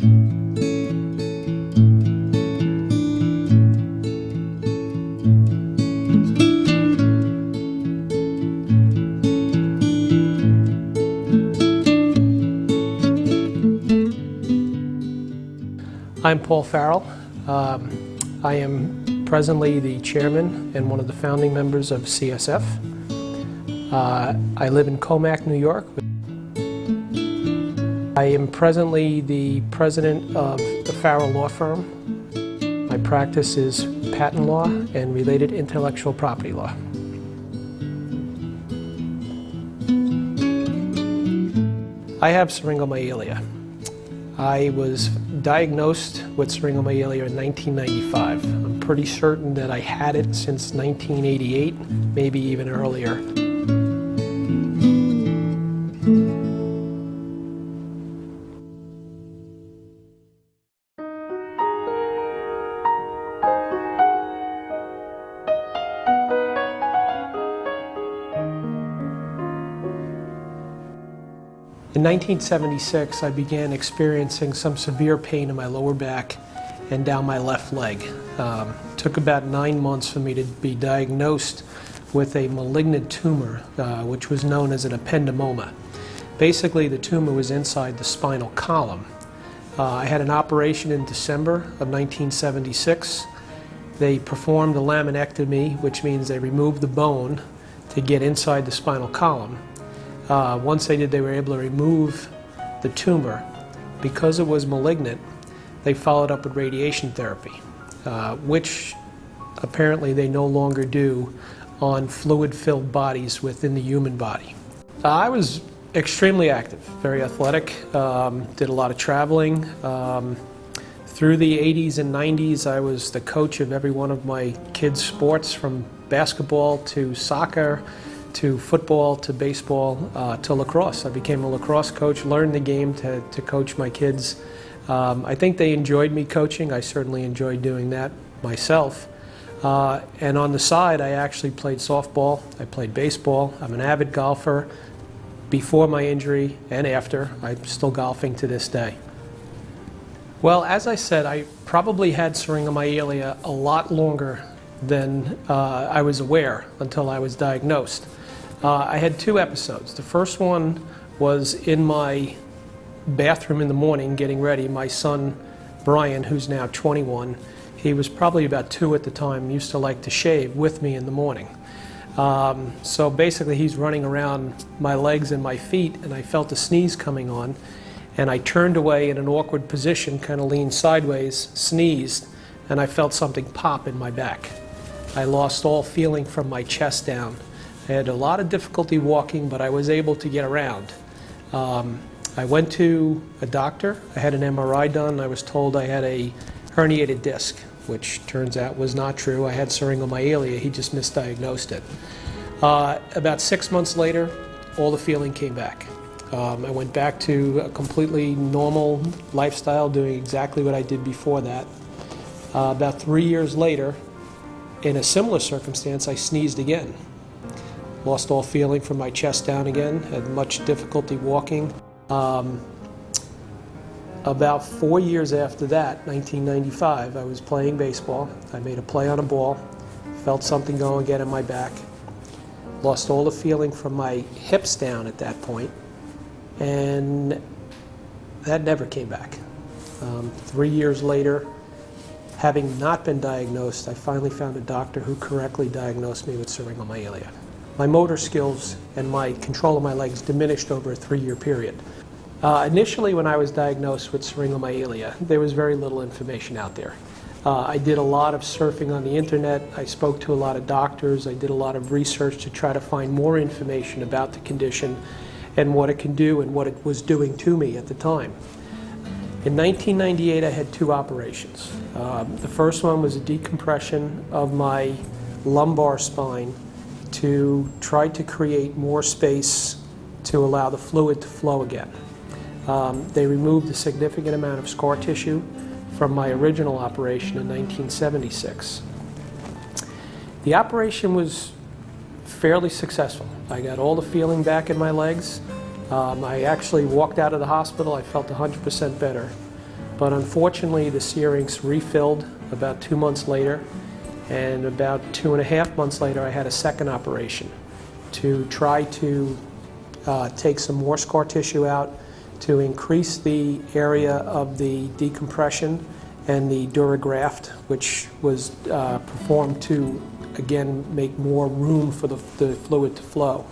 I'm Paul Farrell. I am presently the chairman and one of the founding members of CSF. I live in Comac, New York. I am presently the president of the Farrell law firm. My practice is patent law and related intellectual property law. I have Syringomyelia. I was diagnosed with Syringomyelia in 1995. I'm pretty certain that I had it since 1988, maybe even earlier. In 1976, I began experiencing some severe pain in my lower back and down my left leg. It took about 9 months for me to be diagnosed with a malignant tumor, which was known as an ependymoma. Basically, the tumor was inside the spinal column. I had an operation in December of 1976. They performed a laminectomy, which means they removed the bone to get inside the spinal column. Once they did, they were able to remove the tumor. Because it was malignant, they followed up with radiation therapy, which apparently they no longer do on fluid-filled bodies within the human body. I was extremely active, very athletic, did a lot of traveling. Through the 80s and 90s, I was the coach of every one of my kids' sports, from basketball to soccer, to football, to baseball, to lacrosse. I became a lacrosse coach, learned the game to coach my kids. I think they enjoyed me coaching. I certainly enjoyed doing that myself. And on the side, I actually played softball. I played baseball. I'm an avid golfer. Before my injury and after, I'm still golfing to this day. Well, as I said, I probably had Syringomyelia a lot longer than I was aware until I was diagnosed. I had 2 episodes. The first one was in my bathroom in the morning getting ready. My son, Brian, who's now 21, he was probably about 2 at the time, used to like to shave with me in the morning. So basically he's running around my legs and my feet, and I felt a sneeze coming on, and I turned away in an awkward position, kind of leaned sideways, sneezed, and I felt something pop in my back. I lost all feeling from my chest down. I had a lot of difficulty walking, but I was able to get around. I went to a doctor. I had an MRI done. I was told I had a herniated disc, which turns out was not true. I had Syringomyelia. He just misdiagnosed it. About 6 months later, all the feeling came back. I went back to a completely normal lifestyle, doing exactly what I did before that. About 3 years later, in a similar circumstance, I sneezed again. Lost all feeling from my chest down again, had much difficulty walking. About 4 years after that, 1995, I was playing baseball. I made a play on a ball, felt something go again in my back. Lost all the feeling from my hips down at that point, and that never came back. 3 years later, having not been diagnosed, I finally found a doctor who correctly diagnosed me with Syringomyelia. My motor skills and my control of my legs diminished over a 3-year period. Initially, when I was diagnosed with Syringomyelia, there was very little information out there. I did a lot of surfing on the internet. I spoke to a lot of doctors. I did a lot of research to try to find more information about the condition and what it can do and what it was doing to me at the time. In 1998, I had 2 operations. The first one was a decompression of my lumbar spine to try to create more space to allow the fluid to flow again. They removed a significant amount of scar tissue from my original operation in 1976. The operation was fairly successful. I got all the feeling back in my legs. I actually walked out of the hospital. I felt 100% better. But unfortunately, the Syrinx refilled about 2 months later, and about 2.5 months later, I had a second operation to try to take some more scar tissue out, to increase the area of the decompression and the DuraGraft, which was performed to, again, make more room for the fluid to flow.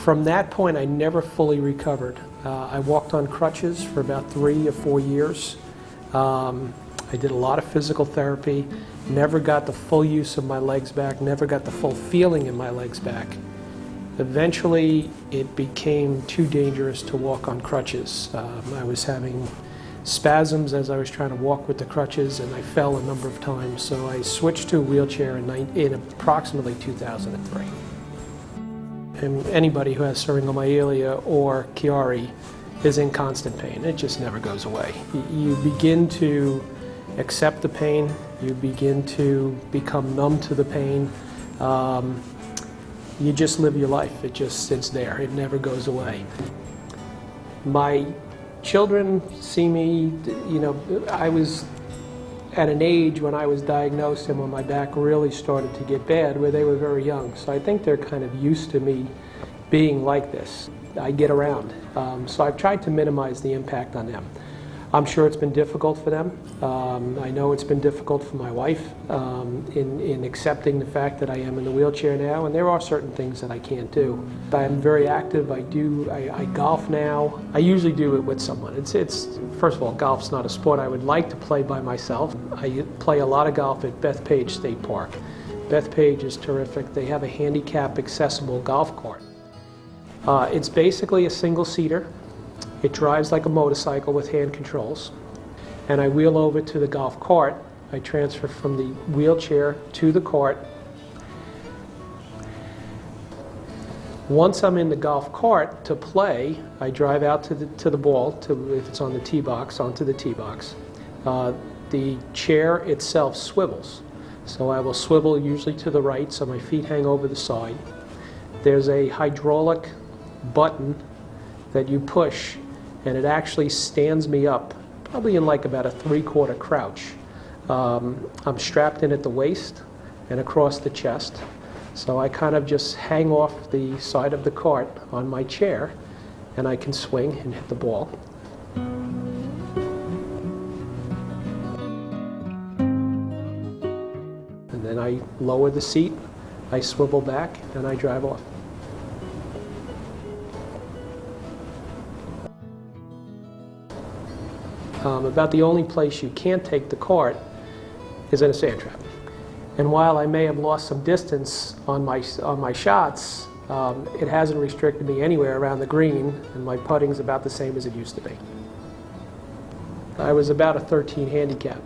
From that point, I never fully recovered. I walked on crutches for about 3 or 4 years. I did a lot of physical therapy, never got the full use of my legs back, never got the full feeling in my legs back. Eventually, it became too dangerous to walk on crutches. I was having spasms as I was trying to walk with the crutches, and I fell a number of times, so I switched to a wheelchair in approximately 2003. And anybody who has Syringomyelia or Chiari is in constant pain. It just never goes away. You begin to accept the pain, you begin to become numb to the pain. You just live your life. It just sits there. It never goes away. My children see me, you know, I was at an age when I was diagnosed and when my back really started to get bad, where they were very young. So I think they're kind of used to me being like this. I get around. So I've tried to minimize the impact on them. I'm sure it's been difficult for them. I know it's been difficult for my wife in accepting the fact that I am in the wheelchair now, and there are certain things that I can't do. I'm very active. I golf now. I usually do it with someone. First of all, golf's not a sport I would like to play by myself. I play a lot of golf at Bethpage State Park. Bethpage is terrific. They have a handicap accessible golf cart. It's basically a single-seater. It drives like a motorcycle with hand controls. And I wheel over to the golf cart. I transfer from the wheelchair to the cart. Once I'm in the golf cart to play, I drive out to the ball, if it's on the tee box, onto the tee box. The chair itself swivels. So I will swivel usually to the right so my feet hang over the side. There's a hydraulic button that you push, and it actually stands me up, probably in like about a 3/4 crouch. I'm strapped in at the waist and across the chest, so I kind of just hang off the side of the cart on my chair, and I can swing and hit the ball. And then I lower the seat, I swivel back, and I drive off. About the only place you can't take the cart is in a sand trap. And while I may have lost some distance on my shots, it hasn't restricted me anywhere around the green, and my putting's about the same as it used to be. I was about a 13 handicap.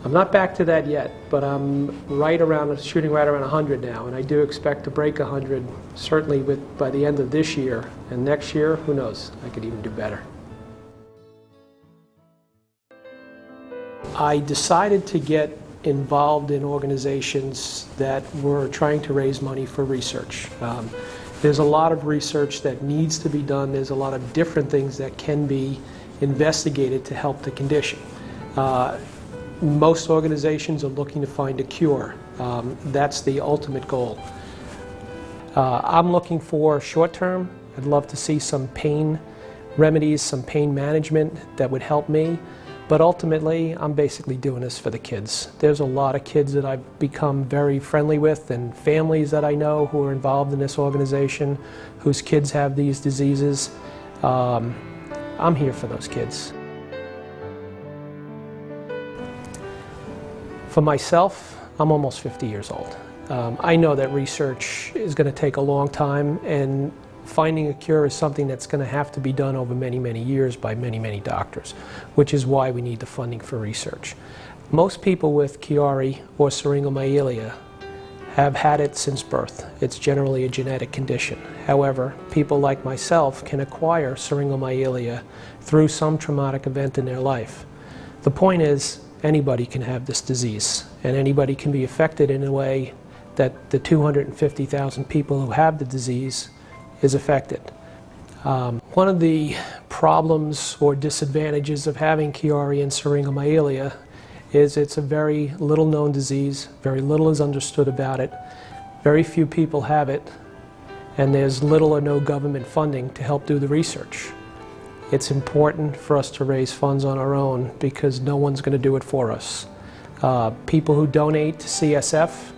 I'm not back to that yet, but I'm shooting right around 100 now, and I do expect to break 100 certainly by the end of this year. And next year, who knows? I could even do better. I decided to get involved in organizations that were trying to raise money for research. There's a lot of research that needs to be done. There's a lot of different things that can be investigated to help the condition. Most organizations are looking to find a cure. That's the ultimate goal. I'm looking for short-term. I'd love to see some pain remedies, some pain management that would help me. But ultimately, I'm basically doing this for the kids. There's a lot of kids that I've become very friendly with, and families that I know who are involved in this organization, whose kids have these diseases. I'm here for those kids. For myself, I'm almost 50 years old. I know that research is going to take a long time, and finding a cure is something that's going to have to be done over many, many years by many, many doctors, which is why we need the funding for research. Most people with Chiari or Syringomyelia have had it since birth. It's generally a genetic condition. However, people like myself can acquire Syringomyelia through some traumatic event in their life. The point is, anybody can have this disease, and anybody can be affected in a way that the 250,000 people who have the disease is affected. One of the problems or disadvantages of having Chiari and Syringomyelia is it's a very little known disease, very little is understood about it, very few people have it, and there's little or no government funding to help do the research. It's important for us to raise funds on our own because no one's going to do it for us. People who donate to CSF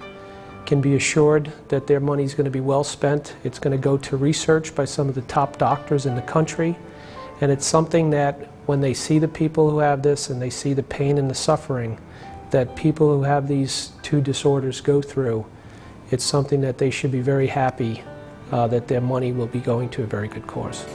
can be assured that their money is going to be well spent. It's going to go to research by some of the top doctors in the country, and it's something that when they see the people who have this and they see the pain and the suffering that people who have these two disorders go through, it's something that they should be very happy that their money will be going to a very good cause.